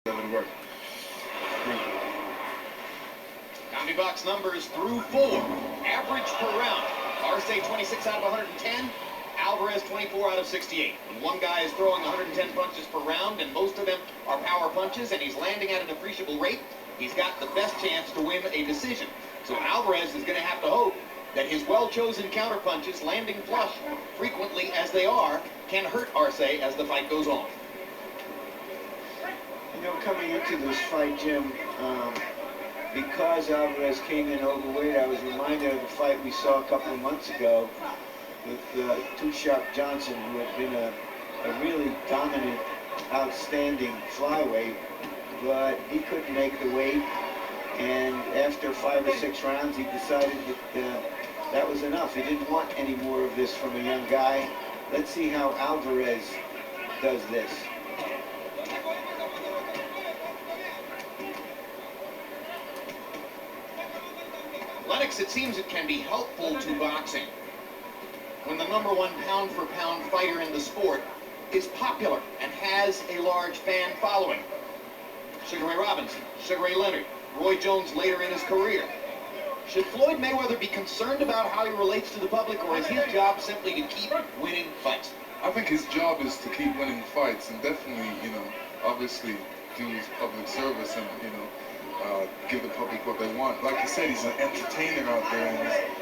That would work. Comedy box numbers through 4. Average per round. Arce 26 out of 110. Alvarez 24 out of 68. When one guy is throwing 110 punches per round, and most of them are power punches, and he's landing at an appreciable rate, he's got the best chance to win a decision. So Alvarez is going to have to hope that his well-chosen counter punches, landing flush frequently as they are, can hurt Arce as the fight goes on. You know, coming into this fight, Jim, because Alvarez came in overweight, I was reminded of the fight we saw a couple of months ago with Too Sharp Johnson, who had been a really dominant, outstanding flyweight, but he couldn't make the weight, and after 5 or 6 rounds, he decided that that was enough. He didn't want any more of this from a young guy. Let's see how Alvarez does this. Lennox, it seems it can be helpful to boxing when the #1 pound-for-pound fighter in the sport is popular and has a large fan following. Sugar Ray Robinson, Sugar Ray Leonard, Roy Jones later in his career. Should Floyd Mayweather be concerned about how he relates to the public, or is his job simply to keep winning fights? I think his job is to keep winning fights and definitely, obviously do his public service and, give the public what they want. Like you said, he's an entertainer out there, and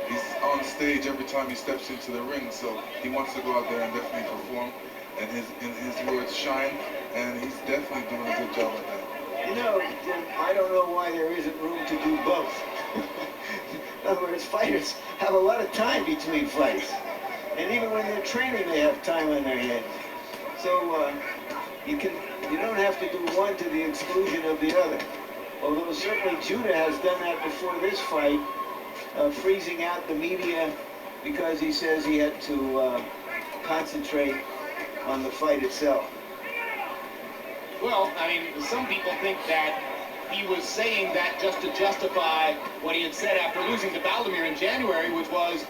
he's on stage every time he steps into the ring, so he wants to go out there and definitely perform, and his words shine, and he's definitely doing a good job at that. You know, Jim, I don't know why there isn't room to do both. In other words, fighters have a lot of time between fights, and even when they're training, they have time on their hands. So you don't have to do one to the exclusion of the other. Although certainly Judah has done that before this fight, freezing out the media because he says he had to concentrate on the fight itself. Well, I mean, some people think that he was saying that just to justify what he had said after losing to Baldomir in January, which was,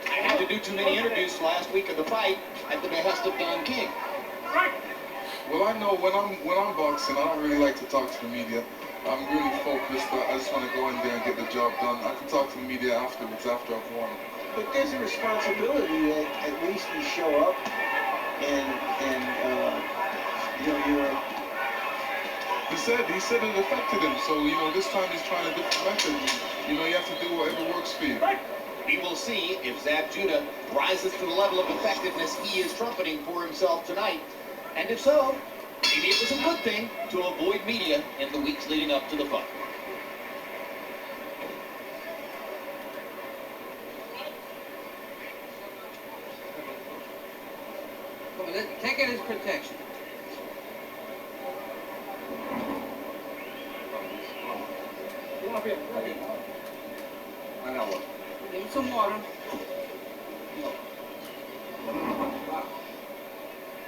I had to do too many interviews last week of the fight at the behest of Don King. Well, I know when I'm boxing, I don't really like to talk to the media. I'm really focused. I just want to go in there and get the job done. I can talk to the media afterwards, after I've won. But there's a responsibility that at least you show up and you're. He said it affected him. So this time he's trying a different method. You have to do whatever works for you. We will see if Zab Judah rises to the level of effectiveness he is trumpeting for himself tonight, and if so, maybe it was a good thing to avoid media in the weeks leading up to the fight. Take it as protection. Give him some water.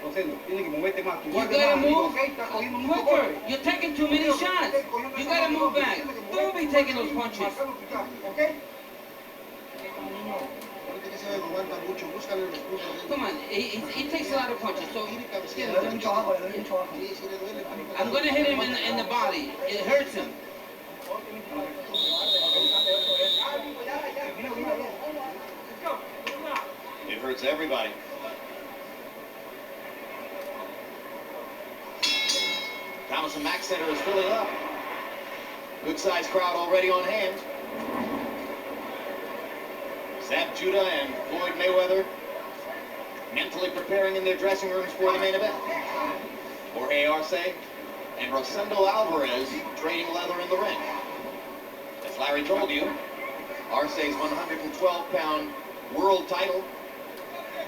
Rosendo, tiene que moverte más. You gotta move. Hooker, you're taking too many shots. You gotta move back. Don't be taking those punches. Come on, he takes a lot of punches, so I'm gonna hit him in the body. It hurts him. It hurts everybody. Thomas and Mack Center is filling up. Good-sized crowd already on hand. Zab Judah and Floyd Mayweather mentally preparing in their dressing rooms for the main event. Jorge Arce and Rosendo Alvarez trading leather in the ring. As Larry told you, Arce's 112-pound world title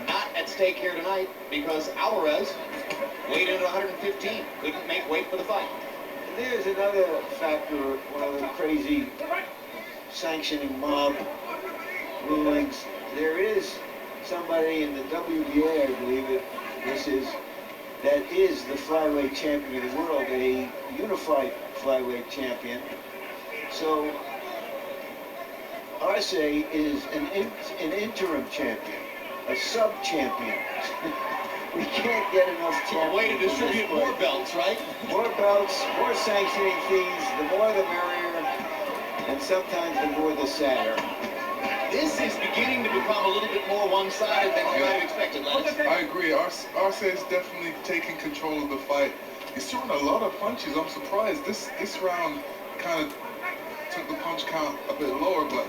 not at stake here tonight because Alvarez weighed in at 115. Couldn't make weight for the fight. And there's another factor, one of the crazy sanctioning mob rulings. There is somebody in the WBA, I believe that is the flyweight champion of the world, a unified flyweight champion. So Arce is an interim champion, a sub-champion, we can't get enough A way to distribute more belts, right? More belts, more sanctioning fees, the more the merrier, and sometimes the more the sadder. This is beginning to become a little bit more one-sided than we might have expected, Lennox. I agree. Arce is definitely taking control of the fight. He's throwing a lot of punches. I'm surprised. This round kind of took the punch count a bit lower, but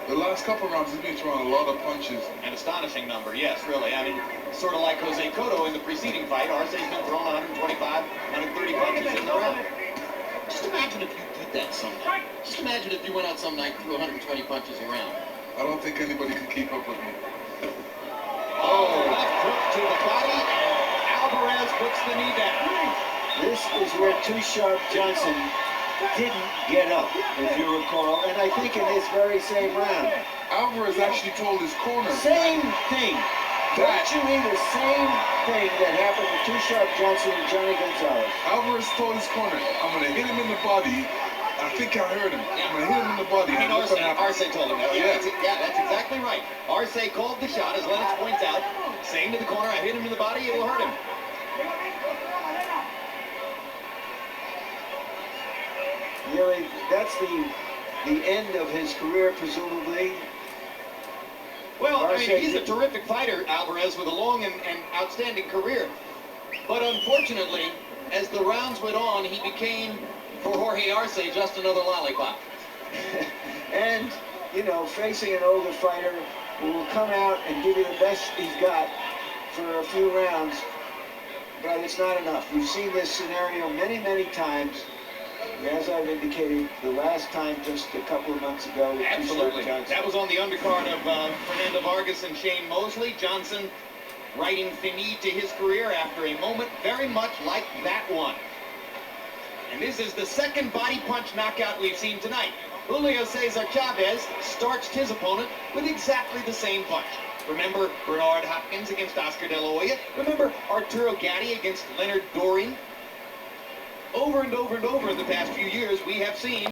the last couple rounds he's been throwing a lot of punches. An astonishing number, yes, really. I mean, sort of like Jose Cotto in the preceding fight. Arce's been throwing 125, 130 punches in the round. Just imagine if you did that some night. Just imagine if you went out some night and threw 120 punches a round. I don't think anybody can keep up with me. Oh, left hook to the body, and Alvarez puts the knee down. This is where Too Sharp Johnson didn't get up, if you recall, and I think in this very same round. Alvarez actually told his corner. Same thing. Virtually the same thing that happened to Too Sharp Johnson and Johnny Gonzalez. Alvarez told his corner, I'm going to hit him in the body. I think I heard him. I'm going to hit him in the body. I mean, Arce told him that. Yeah. That's exactly right. Arce called the shot, as Lennox points out, saying to the corner, I hit him in the body, it'll hurt him. Really, that's the end of his career, presumably. Well, I Arce mean, he's a terrific fighter, Alvarez, with a long and outstanding career. But unfortunately, as the rounds went on, he became, for Jorge Arce, just another lollipop. And, you know, facing an older fighter who will come out and give you the best he's got for a few rounds, but it's not enough. We've seen this scenario many, many times. As I've indicated, the last time just a couple of months ago with Absolutely. Too Sharp Johnson. That was on the undercard of Fernando Vargas and Shane Mosley. Johnson writing finite to his career after a moment very much like that one. And this is the second body punch knockout we've seen tonight. Julio Cesar Chavez starched his opponent with exactly the same punch. Remember Bernard Hopkins against Oscar De La Hoya? Remember Arturo Gatti against Leonard Doring? Over and over and over in the past few years, we have seen